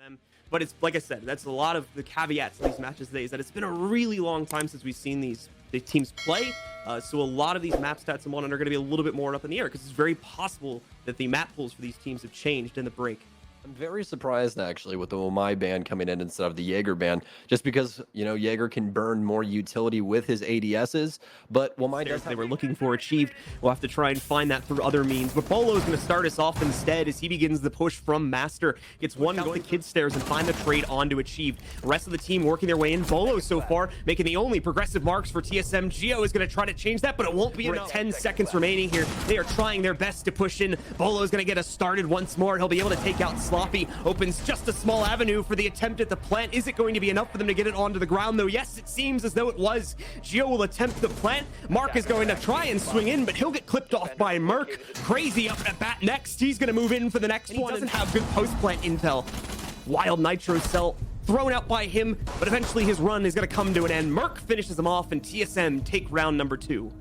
them. But it's like I said, that's a lot of the caveats to these matches today, is that it's been a really long time since we've seen the teams play. So a lot of these map stats and whatnot are going to be a little bit more up in the air, because it's very possible that the map pools for these teams have changed in the break. I'm very surprised, actually, with the Omai ban coming in instead of the Jaeger ban, just because, you know, Jaeger can burn more utility with his ADSs, but Omai does they were looking for achieved. We'll have to try and find that through other means, but Bolo's going to start us off instead as he begins the push from Master. Gets one go the kid stairs and find the trade onto achieved. Rest of the team working their way in. Bolo so far making the only progressive marks for TSM. Geo is going to try to change that, but it won't be enough. 10 seconds remaining here. They are trying their best to push in. Bolo is going to get us started once more. He'll be able to take out Sloppy. Opens just a small avenue for the attempt at the plant. Is it going to be enough for them to get it onto the ground, though? Yes, it seems as though it was. Geo will attempt the plant. Mark is going to try and swing in, but he'll get clipped off by Merc. Crazy up at bat next. He's going to move in for the next one. He doesn't have good post-plant intel. Wild Nitro Cell thrown out by him, but eventually his run is going to come to an end. Merc finishes him off, and TSM take round number 2.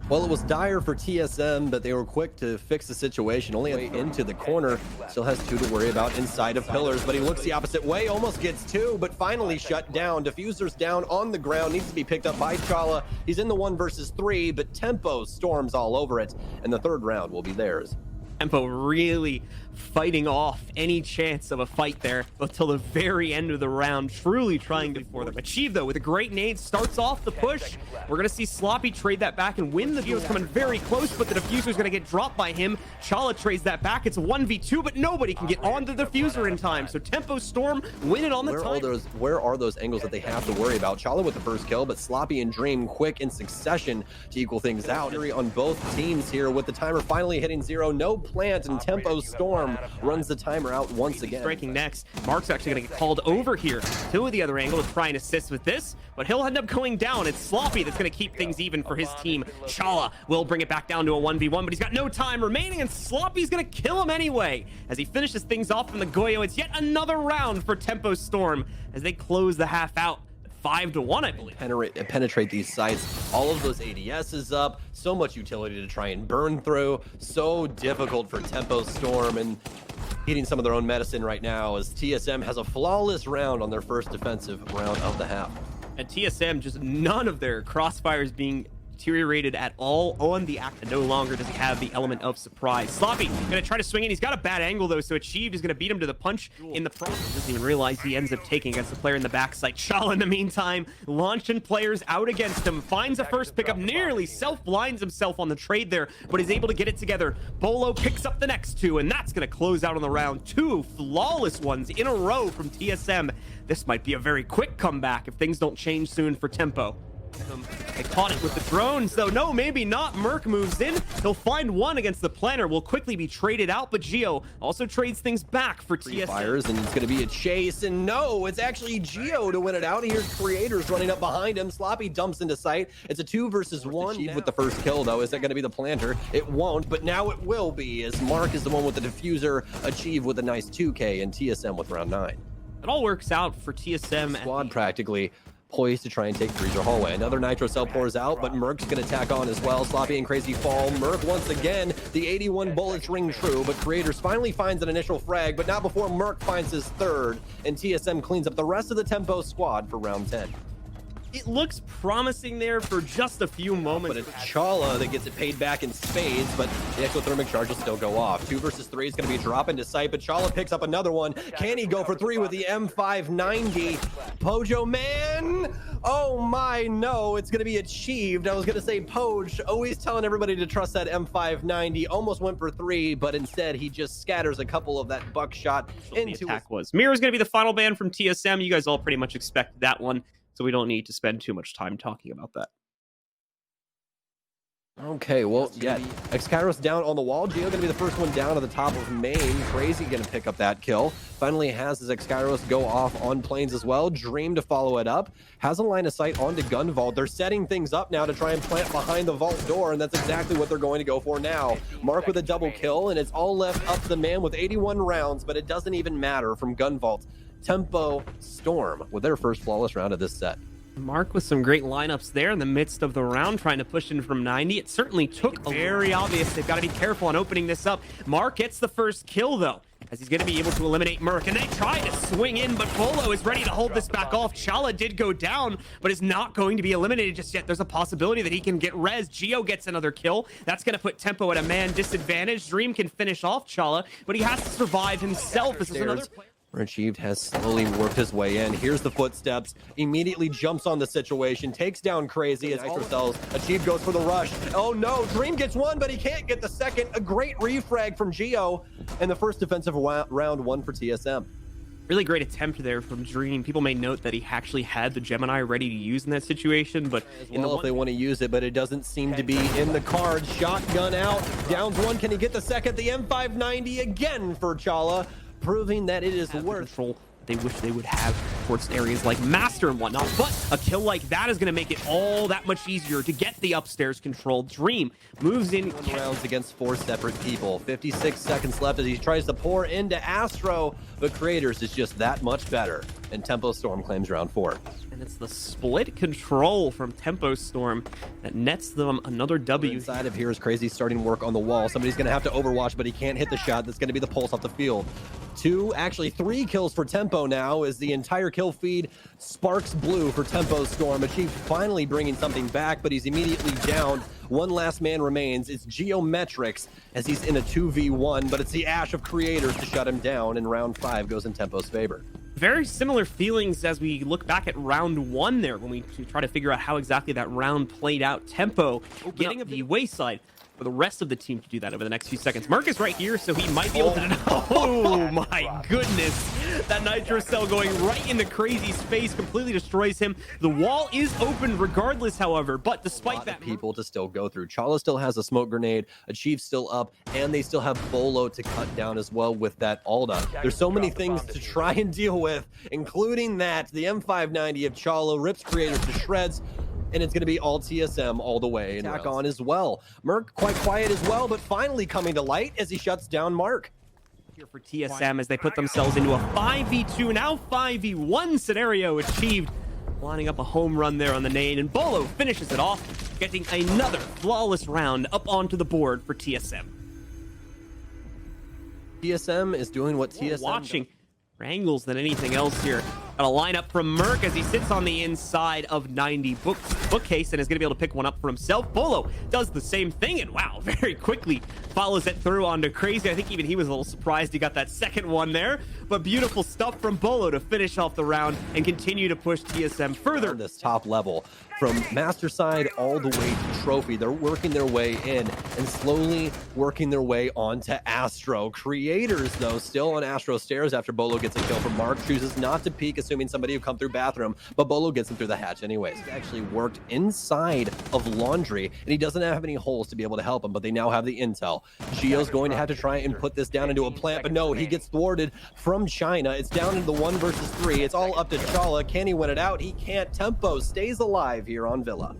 Well, it was dire for TSM, but they were quick to fix the situation. Only into the corner. Still has 2 to worry about inside of pillars, but he looks the opposite way. Almost gets 2, but finally shut down. Diffuser's down on the ground. Needs to be picked up by Chala. He's in the 1 versus 3, but Tempo storms all over it, and the 3rd round will be theirs. Tempo really fighting off any chance of a fight there until the very end of the round, truly trying to for them. Achieve, though, with a great nade, starts off the push. We're going to see Sloppy trade that back and win. The Geo's coming very close, but the Diffuser's going to get dropped by him. Chala trades that back. It's a 1v2, but nobody can get onto the Diffuser in time. So Tempo Storm win it on the time. Where are those angles that they have to worry about? Chala with the first kill, but Sloppy and Dream quick in succession to equal things out. On both teams here with the timer finally hitting 0. No plant, and Tempo Storm runs the timer out once again. Striking next. Mark's actually going to get called over here to the other angle to try and assist with this, but he'll end up going down. It's Sloppy that's going to keep things even for his team. Chala will bring it back down to a 1v1, but he's got no time remaining, and Sloppy's going to kill him anyway. As he finishes things off from the Goyo, it's yet another round for Tempo Storm as they close the half out. 5-1, I believe. Penetrate these sites. All of those ADS is up. So much utility to try and burn through. So difficult for Tempo Storm, and eating some of their own medicine right now as TSM has a flawless round on their first defensive round of the half. And TSM, just none of their crossfires being deteriorated at all on the act, and no longer does he have the element of surprise. Sloppy gonna try to swing in. He's got a bad angle, though, so Achieved is gonna beat him to the punch in the front. Doesn't even realize he ends up taking against the player in the backside. Chala, in the meantime, launching players out against him. Finds a first pickup, nearly self-blinds himself on the trade there, but is able to get it together. Bolo picks up the next 2, and that's gonna close out on the round. 2 flawless ones in a row from TSM. This might be a very quick comeback if things don't change soon for Tempo. They caught it with the drones, though. No, maybe not. Merc moves in. He'll find one against the planner. Will quickly be traded out, but Geo also trades things back for TSM. Fires, and it's going to be a chase, and no, it's actually Geo to win it out. Here's Creators running up behind him. Sloppy dumps into sight. It's a 2 versus 1. Achieved with the first kill, though. Is that going to be the planter? It won't, but now it will be, as Mark is the one with the Diffuser. Achieve with a nice 2K, and TSM with round 9. It all works out for TSM. Squad practically poised to try and take Freezer Hallway. Another Nitro Cell pours out, but Merc's going to tack on as well. Sloppy and Crazy fall. Merc once again, the 81 bullets ring true, but Creators finally finds an initial frag, but not before Merc finds his 3rd, and TSM cleans up the rest of the Tempo squad for round 10. It looks promising there for just a few moments. But it's Chala that gets it paid back in spades, but the exothermic charge will still go off. 2 versus 3 is going to be a drop into sight, but Chala picks up another one. Can he go for 3 with the M590? Pojo, man! Oh my, no, it's going to be Achieved. I was going to say Poj, always telling everybody to trust that M590. Almost went for 3, but instead he just scatters a couple of that buckshot into the attack was. Mira's going to be the final ban from TSM. You guys all pretty much expected that one, so we don't need to spend too much time talking about that. Okay, well, yeah, X-Kairos down on the wall. Geo going to be the first one down at the top of main. Crazy going to pick up that kill. Finally has his X-Kairos go off on planes as well. Dream to follow it up. Has a line of sight onto Gun Vault. They're setting things up now to try and plant behind the vault door, and that's exactly what they're going to go for now. Mark with a double kill, and it's all left up to the man with 81 rounds, but it doesn't even matter from Gun Vault. Tempo Storm with their first flawless round of this set. Mark with some great lineups there in the midst of the round, trying to push in from 90. It certainly took very obvious. They've got to be careful on opening this up. Mark gets the first kill, though. as he's going to be able to eliminate Merc. And they try to swing in, but Bolo is ready to hold this back off. Chala did go down, but is not going to be eliminated just yet. There's a possibility that he can get res. Geo gets another kill. That's going to put Tempo at a man disadvantage. Dream can finish off Chala, but he has to survive himself. This is another player. Achieved has slowly worked his way in. Here's the footsteps. Immediately jumps on the situation. Takes down Crazy as Nitro Cells. Achieved goes for the rush. Oh no, Dream gets one, but he can't get the second. A great refrag from Geo. And the first defensive round one for TSM. Really great attempt there from Dream. People may note that he actually had the Gemini ready to use in that situation, but if they want to use it, but it doesn't seem to be in the cards. Shotgun out. Downs one. Can he get the second? The M590 again for Chala, proving that it is worth control they wish they would have towards areas like Master and whatnot. But a kill like that is going to make it all that much easier to get the upstairs control. Dream moves in rounds against 4 separate people. 56 seconds left as he tries to pour into Astro, but Creators is just that much better. And Tempo Storm claims round 4. And it's the split control from Tempo Storm that nets them another W. Inside of here is Crazy starting work on the wall. Somebody's going to have to overwatch, but he can't hit the shot. That's going to be the pulse off the field. 2, actually 3 kills for Tempo now as the entire kill feed sparks blue for Tempo Storm. Achieved finally bringing something back, but he's immediately down. One last man remains. It's Geometrics as he's in a 2v1, but it's the Ash of Creators to shut him down, and round 5 goes in Tempo's favor. Very similar feelings as we look back at round 1 there when we try to figure out how exactly that round played out. Tempo getting up the wayside for the rest of the team to do that over the next few seconds. Merc is right here, so he might be able to... Oh my goodness. That Nitro Cell going right into Crazy's face completely destroys him. The wall is open regardless, however, but despite that... people to still go through. Chala still has a smoke grenade, Achieve still up, and they still have Bolo to cut down as well with that Alda. There's so many things to try and deal with, including that. The M590 of Chala rips Creators to shreds, and it's going to be all TSM all the way. Attack on as well. Merc quite quiet as well, but finally coming to light as he shuts down Mark. Here for TSM as they put themselves into a 5v2, now 5v1 scenario. Achieved lining up a home run there on the nade, and Bolo finishes it off, getting another flawless round up onto the board for TSM. TSM is doing what TSM watching more angles than anything else here. Got a lineup from Merc as he sits on the inside of 90 bookcase and is going to be able to pick one up for himself. Bolo does the same thing, and wow, very quickly follows it through onto Crazy. I think even he was a little surprised he got that second one there, but beautiful stuff from Bolo to finish off the round and continue to push TSM further. On this top level, from Master side all the way to Trophy, they're working their way in and slowly working their way onto Astro. Creators, though, still on Astro stairs after Bolo gets a kill from Mark. Chooses not to peek, assuming somebody will come through bathroom, but Bolo gets him through the hatch anyways. He actually worked inside of Laundry, and he doesn't have any holes to be able to help him, but they now have the intel. Geo's going to have to try and put this down into a plant, but no, he gets thwarted from China. It's down into the 1 versus 3. It's all up to Chala. Can he win it out? He can't. Tempo stays alive here on Villa.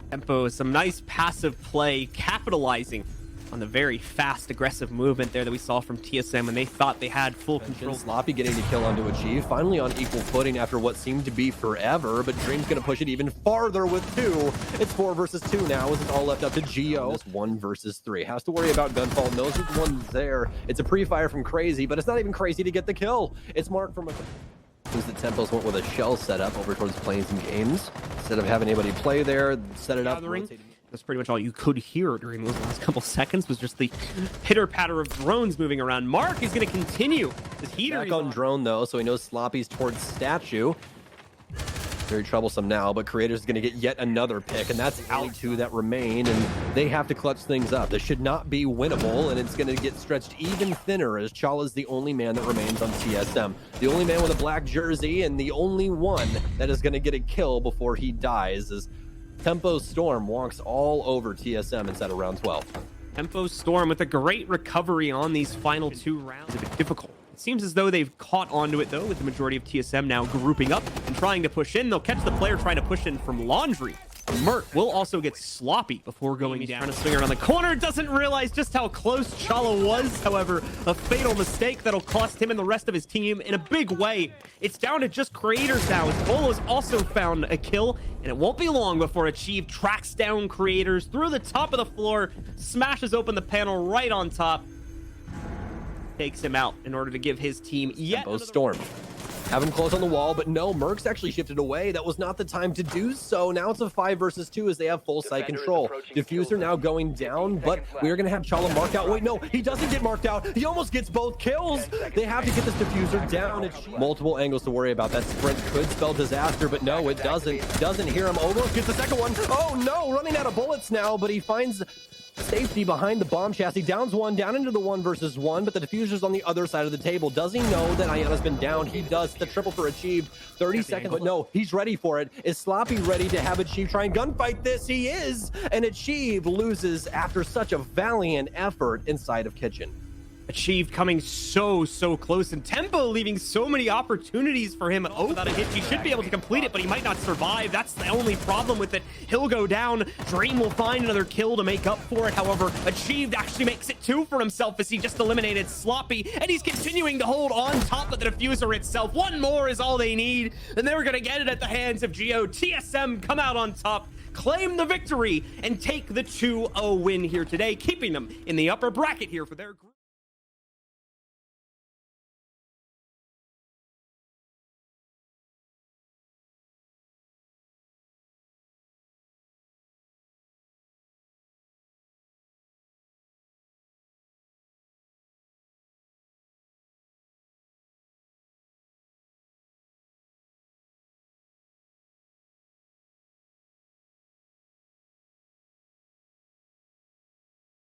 Tempo, some nice passive play, capitalizing on the very fast, aggressive movement there that we saw from TSM when they thought they had full control. Sloppy getting the kill onto Achieve, finally on equal footing after what seemed to be forever, but Dream's going to push it even farther with 2. It's 4 versus 2 now, as it's all left up to Geo. It's 1 versus 3. Has to worry about gunfall, knows that one's there. It's a pre-fire from Crazy, but it's not even Crazy to get the kill. It's Mark from a... The Tempos went with a shell setup over towards Plains and Games. Instead of having anybody play there, set it up. That's pretty much all you could hear during those last couple seconds was just the pitter-patter of drones moving around. Mark is going to continue. His heater back on drone, though, so he knows Sloppy's towards Statue. Very troublesome now, but Creators is going to get yet another pick, and that's the only 2 that remain, and they have to clutch things up. This should not be winnable, and it's going to get stretched even thinner as Chala's the only man that remains on TSM. The only man with a black jersey, and the only one that is going to get a kill before he dies, as Tempo Storm walks all over TSM inside of round 12. Tempo Storm with a great recovery on these final 2 rounds. A bit difficult. It seems as though they've caught onto it, though, with the majority of TSM now grouping up and trying to push in. They'll catch the player trying to push in from Laundry. Merc will also get sloppy before going down. Trying to swing around the corner, doesn't realize just how close Chala was. However, a fatal mistake that'll cost him and the rest of his team in a big way. It's down to just Creators now, as Bolo's also found a kill, and it won't be long before Achieve tracks down Creators through the top of the floor, smashes open the panel right on top. takes him out in order to give his team yet Tempo Storm. Have him close on the wall, but no, Merc's actually shifted away. That was not the time to do so. Now it's a 5 versus 2 as they have full site control. Diffuser now going down, but we're going to have Chala mark out. Wait, no, he doesn't get marked out. He almost gets both kills. They have to get this Diffuser down. It's multiple angles to worry about. That sprint could spell disaster, but no, it doesn't. Doesn't hear him. Almost gets the second one. Oh no, running out of bullets now, but he finds safety behind the bomb chassis. Downs one, down into the 1 versus 1, but the Diffuser's on the other side of the table. Does he know that Ayana's been down? He does. The triple for Achieved. 30 seconds, but no, he's ready for it. Is Sloppy ready to have Achieved try and gunfight this? He is, and Achieved loses after such a valiant effort inside of Kitchen. Achieved coming so close, and Tempo leaving so many opportunities for him. Oh, without a hit, he should be able to complete it, but he might not survive. That's the only problem with it. He'll go down. Dream will find another kill to make up for it. However, Achieved actually makes it 2 for himself as he just eliminated Sloppy, and he's continuing to hold on top of the Diffuser itself. One more is all they need, and they're gonna get it at the hands of Geo. TSM come out on top, claim the victory, and take the 2-0 win here today, keeping them in the upper bracket here for their group.